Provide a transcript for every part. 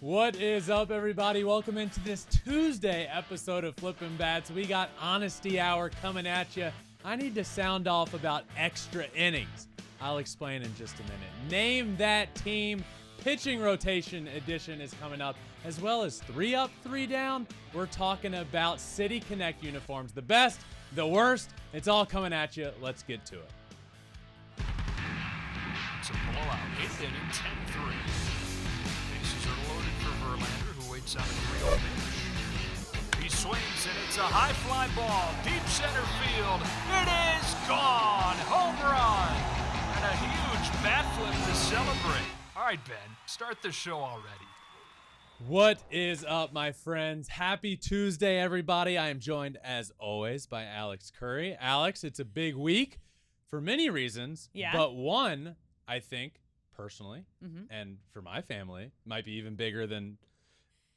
What is up, everybody? Welcome into this Tuesday episode of Flippin Bats. We got Honesty Hour coming at you. I need to sound off about extra innings. I'll explain in just a minute. Name that team. Pitching rotation edition is coming up, as well as 3 up, 3 down. We're talking about City Connect uniforms. The best, the worst. It's all coming at you. Let's get to it. It's a blowout. 8th inning, 10-3. Bases are loaded for Verlander, who waits on a 3-0 pitch. He swings, and it's a high fly ball, deep center field. It is gone! Home run! And a huge bat flip to celebrate. All right, Ben, start the show already. What is up, my friends? Happy Tuesday, everybody. I am joined, as always, by Alex Curry. Alex, it's a big week for many reasons, but one, I think, personally, and for my family, might be even bigger than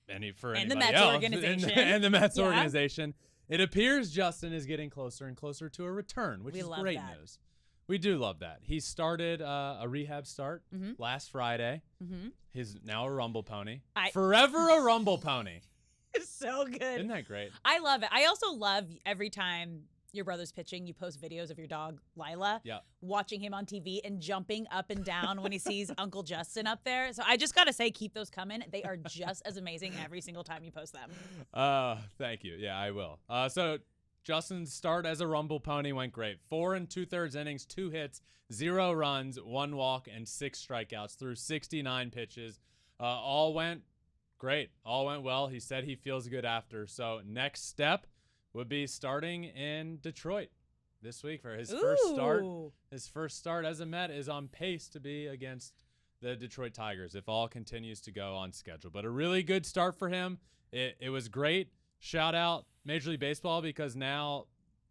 anybody the Mets else. organization. And the Mets organization. It appears Justin is getting closer and closer to a return, which is great news. We do love that. He started a rehab start last Friday. He's now a Rumble pony. Forever a Rumble pony. It's so good. Isn't that great? I love it. I also love every time your brother's pitching, you post videos of your dog, Lila, watching him on TV and jumping up and down when he sees Uncle Justin up there. So I just got to say, keep those coming. They are just as amazing every single time you post them. Thank you. Yeah, I will. So Justin's start as a Rumble pony went great. 4 2/3 innings, 2 hits, 0 runs, 1 walk, and 6 strikeouts through 69 pitches. All went great. All went well. He said he feels good after. So next step would be starting in Detroit this week for his first start. His first start as a Met is on pace to be against the Detroit Tigers if all continues to go on schedule. But a really good start for him. It was great. Shout out Major League Baseball, because now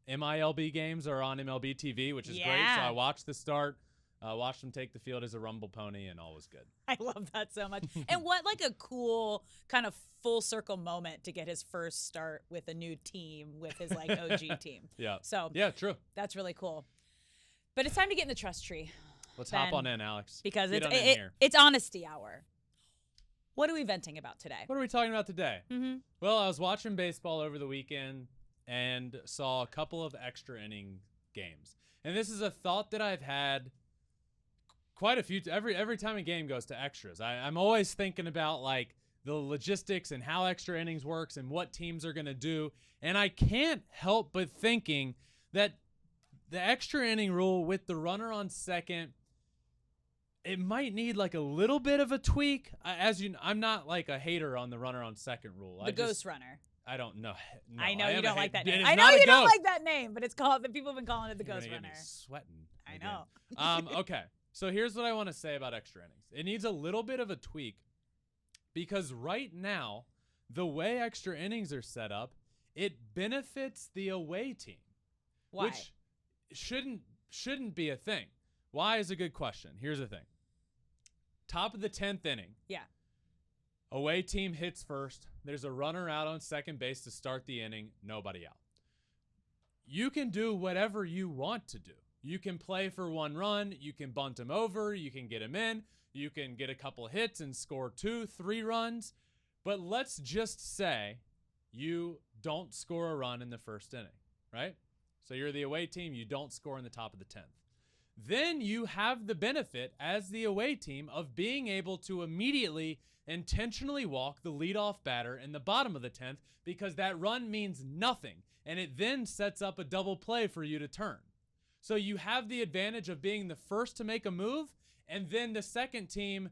MILB games are on MLB TV, which is great. So I watched the start, watched him take the field as a Rumble pony, and all was good. I love that so much. And what like a cool kind of full circle moment to get his first start with a new team, with his like OG team. So yeah, true. That's really cool. But it's time to get in the trust tree. Let's hop on in, Alex. Because it's Honesty Hour. What are we venting about today? What are we talking about today? Well, I was watching baseball over the weekend and saw a couple of extra inning games. And this is a thought that I've had quite a few every time a game goes to extras. I'm always thinking about like the logistics and how extra innings works and what teams are going to do. And I can't help but thinking that the extra inning rule with the runner on second, it might need like a little bit of a tweak. As you know, I'm not like a hater on the runner on second rule. The ghost runner. I don't know. No, I know you don't like that name. I know you don't like that name, but it's called. People have been calling it the ghost runner. Sweating. I know. Okay. So here's what I want to say about extra innings. It needs a little bit of a tweak, because right now, the way extra innings are set up, it benefits the away team. Why? Which shouldn't be a thing. Why is a good question. Here's the thing. Top of the 10th inning. Yeah. Away team hits first. There's a runner out on second base to start the inning. Nobody out. You can do whatever you want to do. You can play for 1 run. You can bunt him over. You can get him in. You can get a couple hits and score 2, 3 runs. But let's just say you don't score a run in the first inning, right? So you're the away team. You don't score in the top of the 10th. Then you have the benefit as the away team of being able to immediately intentionally walk the leadoff batter in the bottom of the 10th, because that run means nothing, and it then sets up a double play for you to turn. So you have the advantage of being the first to make a move, and then the second team,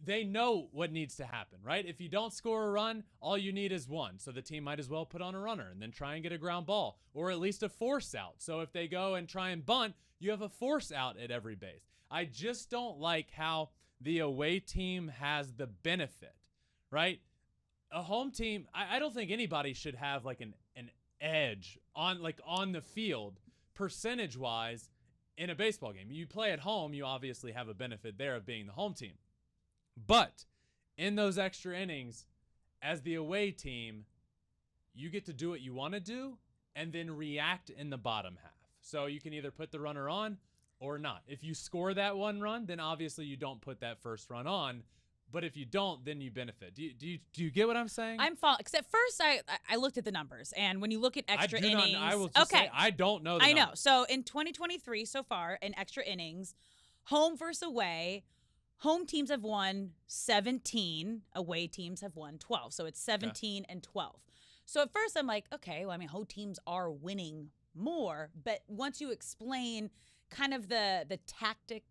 they know what needs to happen, right? If you don't score a run, all you need is 1. So the team might as well put on a runner and then try and get a ground ball, or at least a force out. So if they go and try and bunt, you have a force out at every base. I just don't like how the away team has the benefit, right? A home team, I don't think anybody should have like an edge on the field percentage-wise in a baseball game. You play at home, you obviously have a benefit there of being the home team. But in those extra innings, as the away team, you get to do what you want to do and then react in the bottom half. So you can either put the runner on or not. If you score that 1 run, then obviously you don't put that first run on. But if you don't, then you benefit. Do you get what I'm saying? I'm following. Because at first I looked at the numbers, and when you look at extra innings, I will just say I don't know. I know. So in 2023 so far, in extra innings, home versus away, home teams have won 17, away teams have won 12. So it's 17 and 12. So at first I'm like, okay, well, I mean, home teams are winning more, but once you explain kind of the tactic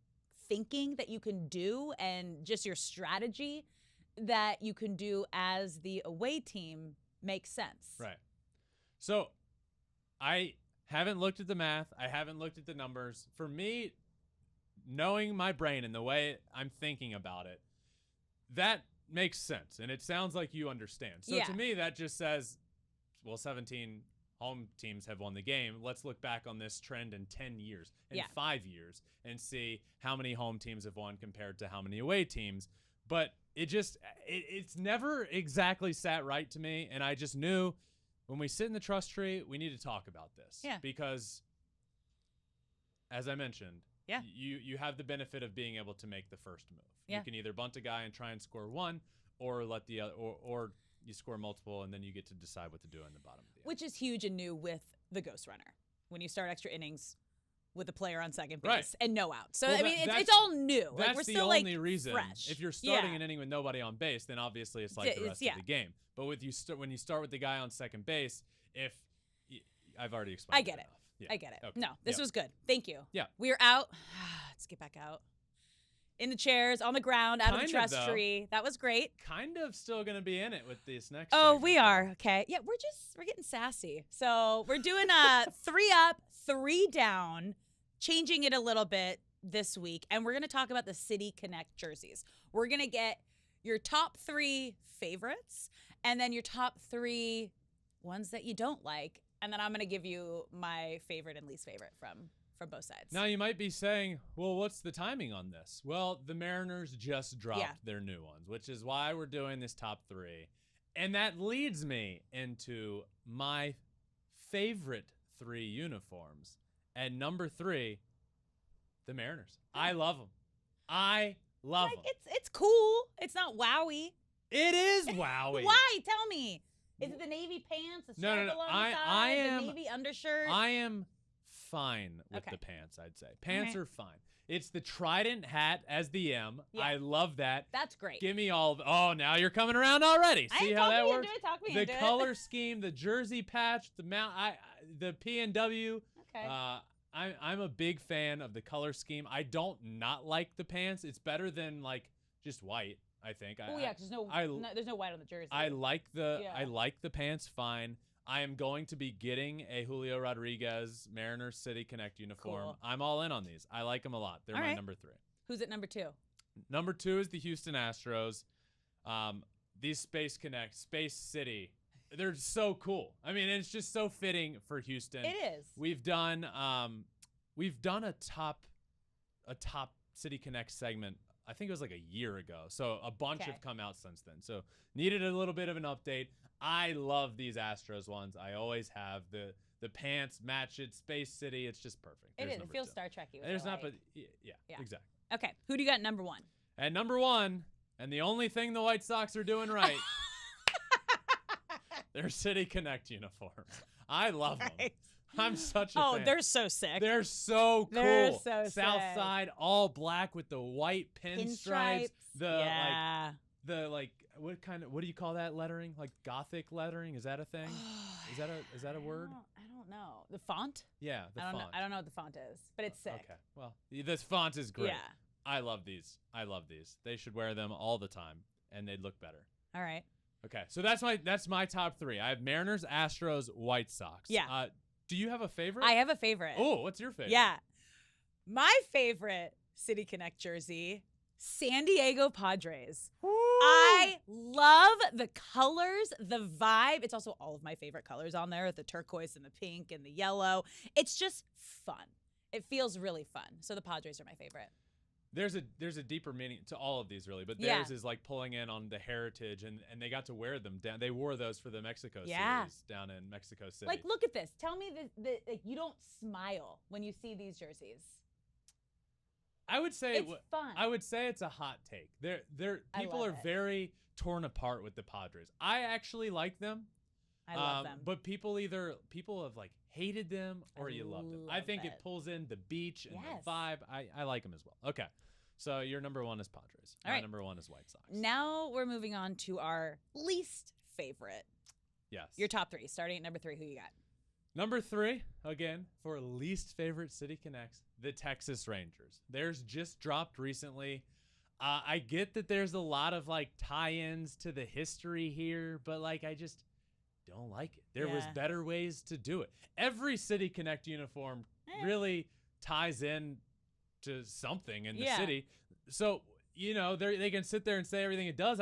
thinking that you can do and just your strategy that you can do as the away team makes sense. Right. So I haven't looked at the math. I haven't looked at the numbers. For me, knowing my brain and the way I'm thinking about it, that makes sense. And it sounds like you understand. So to me, that just says, well, 17 home teams have won the game. Let's look back on this trend in 10 years, in 5 years, and see how many home teams have won compared to how many away teams. But it's never exactly sat right to me. And I just knew when we sit in the trust tree, we need to talk about this. Yeah. Because, as I mentioned, you have the benefit of being able to make the first move. Yeah. You can either bunt a guy and try and score one, or let the other, or you score multiple, and then you get to decide what to do in the bottom of the end. Which is huge and new with the ghost runner. When you start extra innings with a player on second base and no out. So, I mean, it's all new. That's we're the still only reason. Fresh. If you're starting an inning with nobody on base, then obviously it's like the rest of the game. But when you start with the guy on second base, I've already explained I get it. enough. Yeah. I get it. Okay. No, this was good. Thank you. Yeah. We're out. Let's get back out. In the chairs, on the ground, out of the trust tree. That was great. Kind of still going to be in it with this next segment. We are. Okay. Yeah, we're getting sassy. So we're doing a 3 up, 3 down, changing it a little bit this week. And we're going to talk about the City Connect jerseys. We're going to get your top 3 favorites and then your top 3 ones that you don't like. And then I'm going to give you my favorite and least favorite from both sides. Now you might be saying, well, what's the timing on this? Well, the Mariners just dropped their new ones, which is why we're doing this top 3. And that leads me into my favorite 3 uniforms. And number 3, the Mariners. I love them. I love them. It's cool. It's not wowie. It is wowie. Why? Tell me. Is it the navy pants, the stripe along the side, the navy undershirt? I am fine with the pants, I'd say. Pants are fine. It's the Trident hat as the M. Yeah. I love that. That's great. Give me all of Oh, now you're coming around already. See how that works? Talk me the into color scheme, the jersey patch, the the P&W. Okay. I'm a big fan of the color scheme. I don't not like the pants. It's better than like just white, I think. Because there's no white on the jersey. I like the pants fine. I am going to be getting a Julio Rodriguez Mariners City Connect uniform. Cool. I'm all in on these. I like them a lot. They're my number 3. Who's at number 2? Number 2 is the Houston Astros. These Space Connect, Space City, they're so cool. I mean, it's just so fitting for Houston. It is. We've done a top City Connect segment. I think it was like a year ago. So a bunch have come out since then. So needed a little bit of an update. I love these Astros ones. I always have. The pants match it. Space City. It's just perfect. It is. It feels Star Trek-y. There's not, but yeah, exactly. Okay. Who do you got at number 1? At number 1, and the only thing the White Sox are doing right, they're City Connect uniforms. I love them. I'm such a fan. Oh, they're so sick. They're so cool. They're so South sick. side, all black with the white pinstripes. What do you call that lettering? Like Gothic lettering? Is that a thing? Is that a word? I don't know. The font? Yeah, the font. I don't know what the font is, but it's sick. Okay. Well, this font is great. Yeah. I love these. They should wear them all the time, and they'd look better. All right. Okay, so that's my top 3. I have Mariners, Astros, White Sox. Yeah. Do you have a favorite? I have a favorite. Oh, what's your favorite? Yeah. My favorite City Connect jersey, San Diego Padres. Woo! I love the colors, the vibe. It's also all of my favorite colors on there, the turquoise and the pink and the yellow. It's just fun. It feels really fun. So the Padres are my favorite. There's a deeper meaning to all of these, really, but theirs is like pulling in on the heritage, and they got to wear them down. They wore those for the Mexico series down in Mexico City. Like, look at this. Tell me that you don't smile when you see these jerseys. I would say It's fun. I would say it's a hot take. People are very torn apart with the Padres. I actually like them. I love them. But people have like hated them or you love them. I think it pulls in the beach and the vibe. I like them as well. Okay. So your number one is Padres. All My right. number one is White Sox. Now we're moving on to our least favorite. Yes. Your top 3. Starting at number 3, who you got? Number 3, again, for least favorite City Connects, the Texas Rangers. Theirs just dropped recently. I get that there's a lot of like tie-ins to the history here, but like I just don't like it. There was better ways to do it. Every City Connect uniform really ties in to something in the city. So, they can sit there and say everything it does.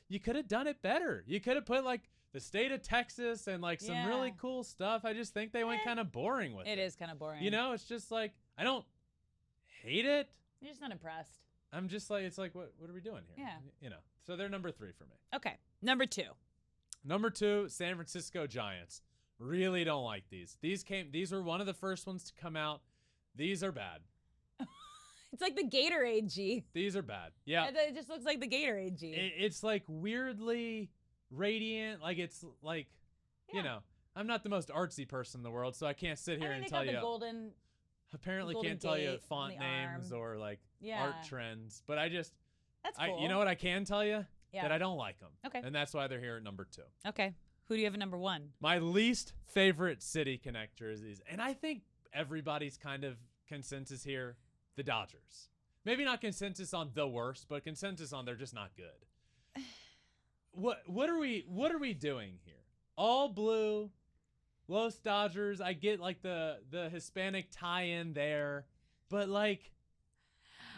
You could have done it better. You could have put like the state of Texas and like some really cool stuff. I just think they went kind of boring with it. It is kind of boring. It's just like, I don't hate it. You're just not impressed. I'm just like, it's like, what are we doing here? Yeah. So they're number 3 for me. Okay. Number 2. Number 2, San Francisco Giants. Really don't like these. These were one of the first ones to come out. These are bad. It's like the Gatorade G. These are bad. Yeah. It just looks like the Gatorade G. It's like weirdly radiant. Like it's like, I'm not the most artsy person in the world, so I can't sit here and tell you. The golden. Apparently golden can't tell you gate font on the names arm. or like Yeah. art trends, but That's cool. you know what I can tell you? Yeah. That I don't like them. Okay. And that's why they're here at number 2. Okay. Who do you have at number 1? My least favorite City Connect jerseys, and I think everybody's kind of consensus here, the Dodgers. Maybe not consensus on the worst, but consensus on they're just not good. What are we doing here? All blue, Los Dodgers. I get like the Hispanic tie-in there, but like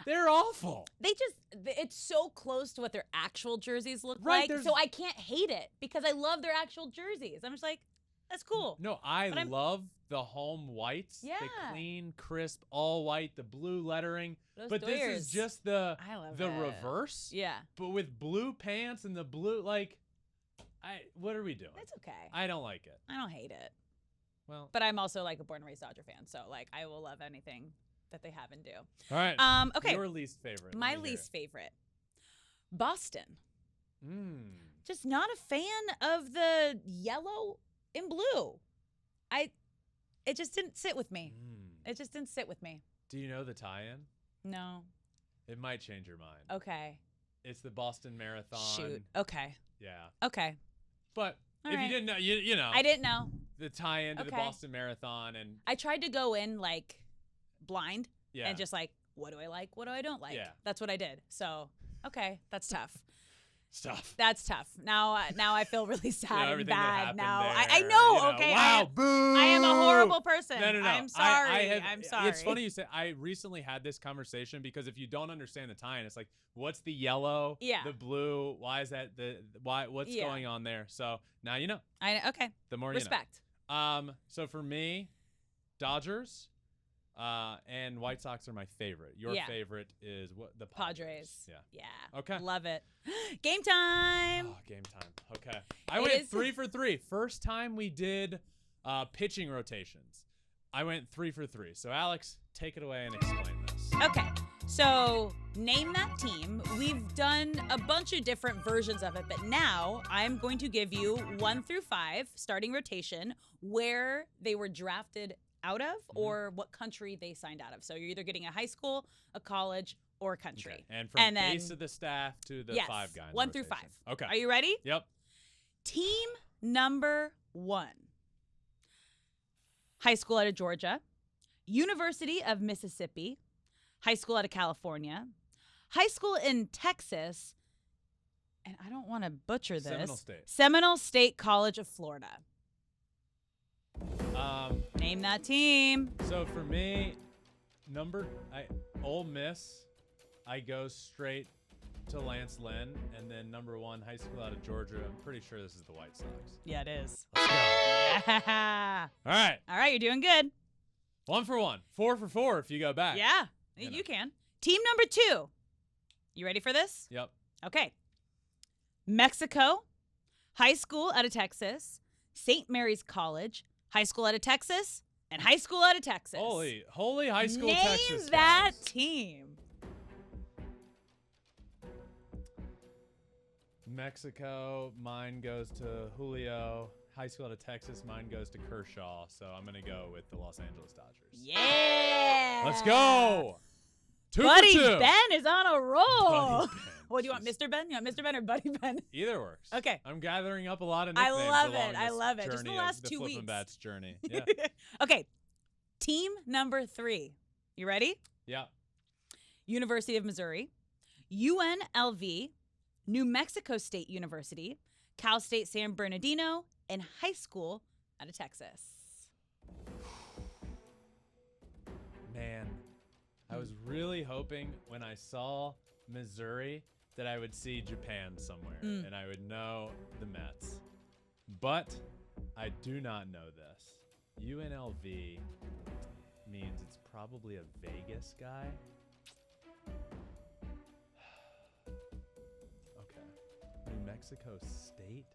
they're awful. It's so close to what their actual jerseys look Right, like, so I can't hate it because I love their actual jerseys. I'm just like, that's cool. No, I love the home whites. Yeah. The clean, crisp, all white, the blue lettering. Those But this Doyers. is just the I love reverse. Yeah. But with blue pants and the blue, like, what are we doing? That's okay. I don't like it. I don't hate it. Well, But I'm also like a born and raised Dodger fan, so like I will love anything that they have and do. all right. Okay. Your least favorite. My least favorite. Boston. Just not a fan of the yellow and blue. It just didn't sit with me. It just didn't sit with me. Do you know the tie-in? No. It might change your mind. Okay. It's the Boston Marathon. Shoot. Okay. Yeah. Okay. But All if right. you didn't know, you know. I didn't know. The tie-in to the Okay. Boston Marathon and I tried to go in like blind yeah. and just like, what do I like? What do I don't like? Yeah. That's what I did. So, okay, that's tough. stuff. That's tough. Now I feel really sad and everything that bad. happened Now there, I know. you know. Okay. Wow. Boo. I am a horrible person. No. I'm sorry. I I'm sorry. It's funny you say. I recently had this conversation because if you don't understand the tie-in, it's like, what's the yellow? Yeah. The blue. Why is that what's Yeah. going on there? So now you know. Okay. The more Respect. you know. So for me, Dodgers, and White Sox are my favorite. Your favorite is what? The Padres. Yeah. Yeah. Okay. Love it. Game time. Oh, game time. Okay. I went 3 for 3. First time we did pitching rotations. I went 3 for 3. So Alex, take it away and explain this. Okay. So name that team. We've done a bunch of different versions of it, but now I'm going to give you 1 through 5 starting rotation where they were drafted out of or what country they signed out of. So you're either getting a high school, a college, or a country. Okay. And from base of the staff to the 5 guys. 1 through 5. Okay. Are you ready? Yep. Team number 1. High school out of Georgia, University of Mississippi, high school out of California, high school in Texas, and I don't want to butcher this. Seminole State College of Florida. Name that team. So for me, Ole Miss, I go straight to Lance Lynn, and then number 1, high school out of Georgia. I'm pretty sure this is the White Sox. Yeah, it is. Let's go. Yeah. All right. All right, you're doing good. 1 for 1. 4 for 4 if you go back. Yeah, you can. Team number 2. You ready for this? Yep. Okay. Mexico, high school out of Texas, St. Mary's College, high school out of Texas, and high school out of Texas. Holy high school Name Texas. that guys. team. Mexico, mine goes to Julio. High school out of Texas, mine goes to Kershaw. So I'm going to go with the Los Angeles Dodgers. Yeah. Let's go. Buddy 2 for 2. Ben is on a roll. Buddy Ben. What do you want, Mr. Ben? You want Mr. Ben or Buddy Ben? Either works. Okay. I'm gathering up a lot of nicknames. I love it. Just the last 2 weeks. Flippin Bats journey. Yeah. Okay. Team number 3. You ready? Yeah. University of Missouri, UNLV, New Mexico State University, Cal State San Bernardino, and high school out of Texas. Man, I was really hoping when I saw Missouri that I would see Japan somewhere and I would know the Mets. But I do not know this. UNLV means it's probably a Vegas guy. Okay. New Mexico State?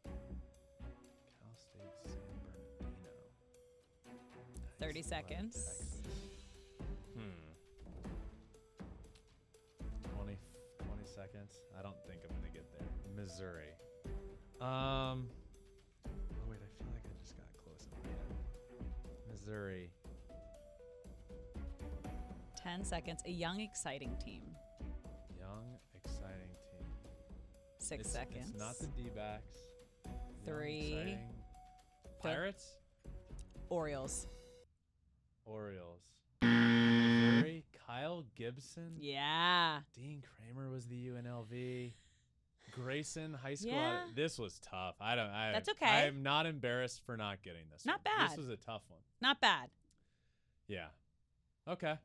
Cal State San Bernardino. 30 seconds. Texas. 20 seconds. I don't think I'm gonna get there. Missouri. Oh wait, I feel like I just got close in my head. Missouri. 10 seconds. A young, exciting team. Young, exciting team. 6 seconds. It's not the D-backs. 3. Pirates? Orioles. Missouri. Kyle Gibson? Yeah. Dean Kramer was the UNLV. Grayson High School. Yeah. This was tough. That's okay. I'm not embarrassed for not getting this. Not one. bad. This was a tough one. Not bad. Yeah. Okay.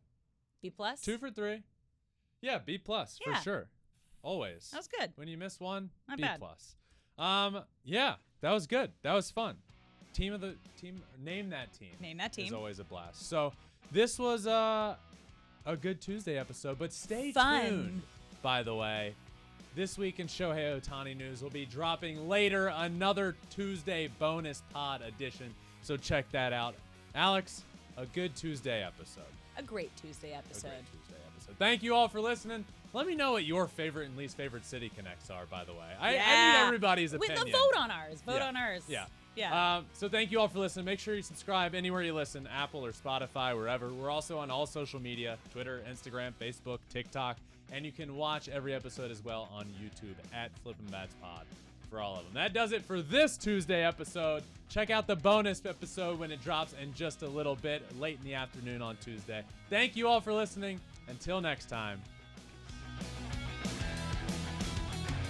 B+? 2 for 3. Yeah, B+ for Yeah. sure. Always. That was good. When you miss one, Not B+. bad. Yeah, that was good. That was fun. Name that team. Name that team. Is always a blast. So this was a good Tuesday episode, but stay Fun. tuned. By the way, this week in Shohei Ohtani news, we'll be dropping later another Tuesday bonus pod edition. So check that out. Alex, a good Tuesday episode. A great Tuesday episode. Thank you all for listening. Let me know what your favorite and least favorite city connects are, by the way. I need everybody's opinion. Vote on ours. Vote on ours. Yeah. Yeah. So thank you all for listening. Make sure you subscribe anywhere you listen, Apple or Spotify, wherever. We're also on all social media, Twitter, Instagram, Facebook, TikTok. And you can watch every episode as well on YouTube at Flippin Bats Pod for all of them. That does it for this Tuesday episode. Check out the bonus episode when it drops in just a little bit, late in the afternoon on Tuesday. Thank you all for listening. Until next time.